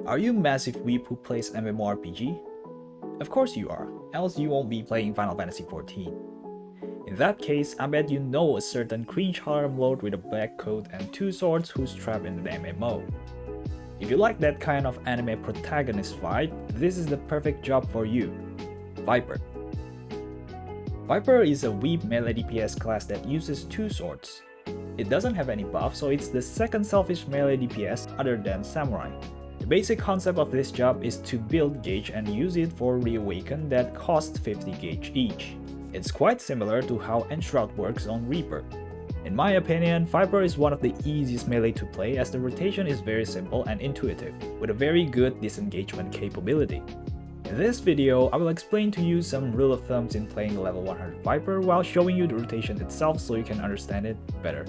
Are you a massive weeb who plays MMORPG? Of course you are, else you won't be playing Final Fantasy XIV. In that case, I bet you know a certain cringe harem lord with a black coat and two swords who's trapped in the MMO. If you like that kind of anime protagonist fight, this is the perfect job for you. Viper. Viper is a weeb melee DPS class that uses two swords. It doesn't have any buff, so it's the second selfish melee DPS other than Samurai. The basic concept of this job is to build gauge and use it for Reawaken that cost 50 gauge each. It's quite similar to how Enshroud works on Reaper. In my opinion, Viper is one of the easiest melee to play as the rotation is very simple and intuitive, with a very good disengagement capability. In this video, I will explain to you some rule of thumbs in playing the level 100 Viper while showing you the rotation itself so you can understand it better.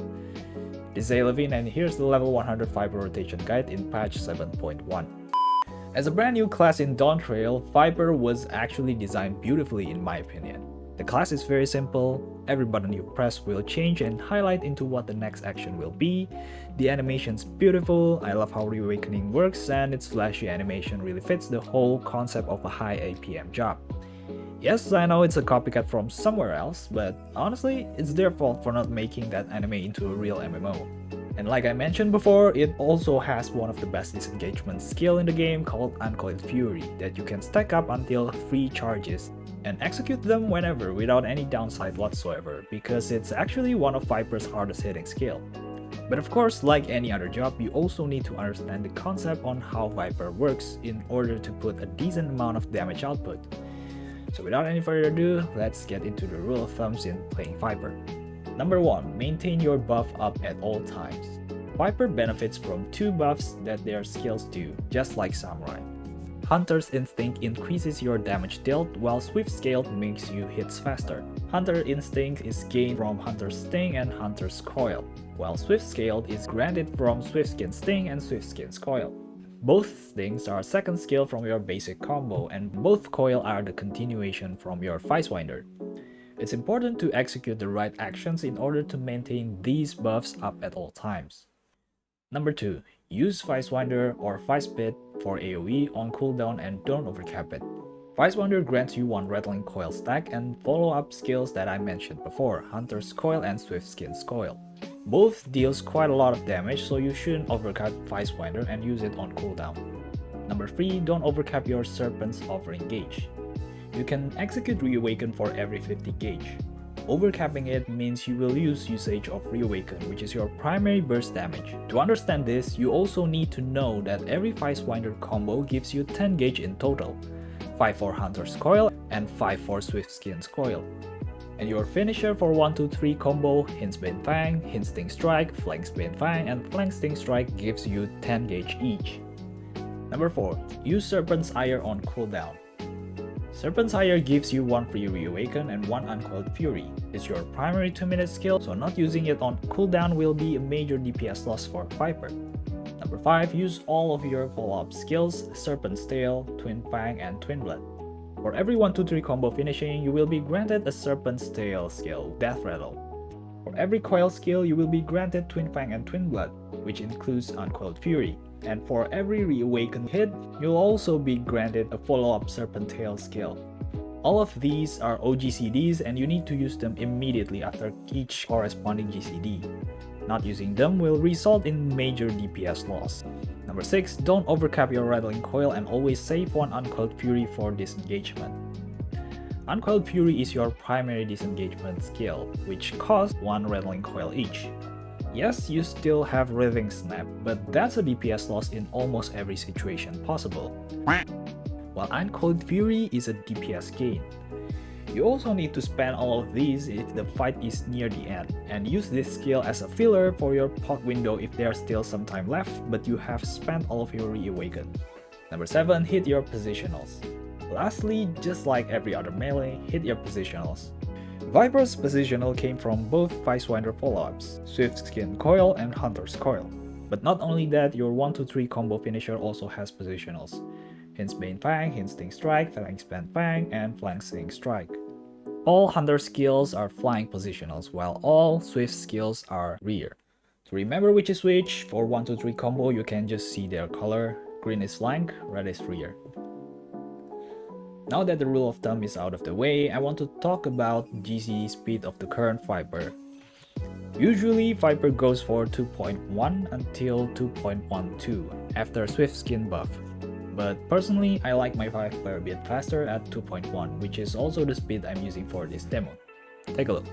This is Aylaveen and here's the level 100 Viper rotation guide in patch 7.1. As a brand new class in Dawntrail, Viper was actually designed beautifully in my opinion. The class is very simple, every button you press will change and highlight into what the next action will be. The animation's beautiful, I love how Reawakening works, and its flashy animation really fits the whole concept of a high APM job. Yes, I know it's a copycat from somewhere else, but honestly, it's their fault for not making that anime into a real MMO. And like I mentioned before, it also has one of the best disengagement skill in the game called Uncoiled Fury that you can stack up until 3 charges and execute them whenever without any downside whatsoever, because it's actually one of Viper's hardest hitting skill. But of course, like any other job, you also need to understand the concept on how Viper works in order to put a decent amount of damage output. So without any further ado, let's get into the rule of thumbs in playing Viper. Number 1. Maintain your buff up at all times. Viper benefits from 2 buffs that their skills do, just like Samurai. Hunter's Instinct increases your damage dealt, while Swift Scaled makes you hits faster. Hunter Instinct is gained from Hunter's Sting and Hunter's Coil, while Swift Scaled is granted from Swift Skin Sting and Swift Skin's Coil. Both stings are second skill from your basic combo, and both coil are the continuation from your Vicewinder. It's important to execute the right actions in order to maintain these buffs up at all times. Number 2. Use Vicewinder or Vicepit for AoE on cooldown and don't overcap it. Vicewinder grants you 1 Rattling Coil stack and follow-up skills that I mentioned before, Hunter's Coil and Swift Skin's Coil. Both deals quite a lot of damage, so you shouldn't overcap Vicewinder and use it on cooldown. Number 3. Don't overcap your Serpent's Offering gauge. You can execute Reawaken for every 50 gauge. Overcapping it means you will use usage of Reawaken, which is your primary burst damage. To understand this, you also need to know that every Vicewinder combo gives you 10 gauge in total, 5 for Hunter's Coil and 5 for Swift Skin's Coil. And your finisher for 1-2-3 combo, Hintsbane Fang, Hint-Sting Strike, Flanksbane Fang, and Flank-Sting Strike gives you 10 gauge each. Number 4. Use Serpent's Ire on cooldown. Serpent's Ire gives you 1 free Reawaken and 1 Uncoiled Fury. It's your primary 2-minute skill, so not using it on cooldown will be a major DPS loss for Viper. Number 5. Use all of your follow-up skills, Serpent's Tail, Twin Fang, and Twin Blood. For every 1-2-3 combo finishing, you will be granted a Serpent's Tail skill, Death Rattle. For every coil skill, you will be granted Twin Fang and Twin Blood, which includes Uncoiled Fury. And for every Reawaken hit, you'll also be granted a follow-up Serpent Tail skill. All of these are OGCDs and you need to use them immediately after each corresponding GCD. Not using them will result in major DPS loss. Number 6. Don't overcap your Rattling Coil and always save 1 Uncoiled Fury for disengagement. Uncoiled Fury is your primary disengagement skill, which costs 1 Rattling Coil each. Yes, you still have Writhing Snap, but that's a DPS loss in almost every situation possible, while Uncoiled Fury is a DPS gain. You also need to spend all of these if the fight is near the end, and use this skill as a filler for your pot window if there's still some time left but you have spent all of your Reawaken. Number 7. Hit your positionals. Lastly, just like every other melee, hit your positionals. Viper's positional came from both Vicewinder follow-ups, Swift Skin Coil and Hunter's Coil. But not only that, your 1-2-3 combo finisher also has positionals, Hintsbane Fang, Hint-Sting Strike, Flanksbane Fang, and Flank-Sting Strike. All Hunter skills are flying positionals, while all Swift skills are rear. To remember which is which, for 1-2-3 combo you can just see their color. green is flank, red is rear. Now that the rule of thumb is out of the way, I want to talk about GC speed of the current Viper. Usually Viper goes for 2.1 until 2.12 after Swift Skin buff. But personally, I like my Viper a bit faster at 2.1, which is also the speed I'm using for this demo. Take a look.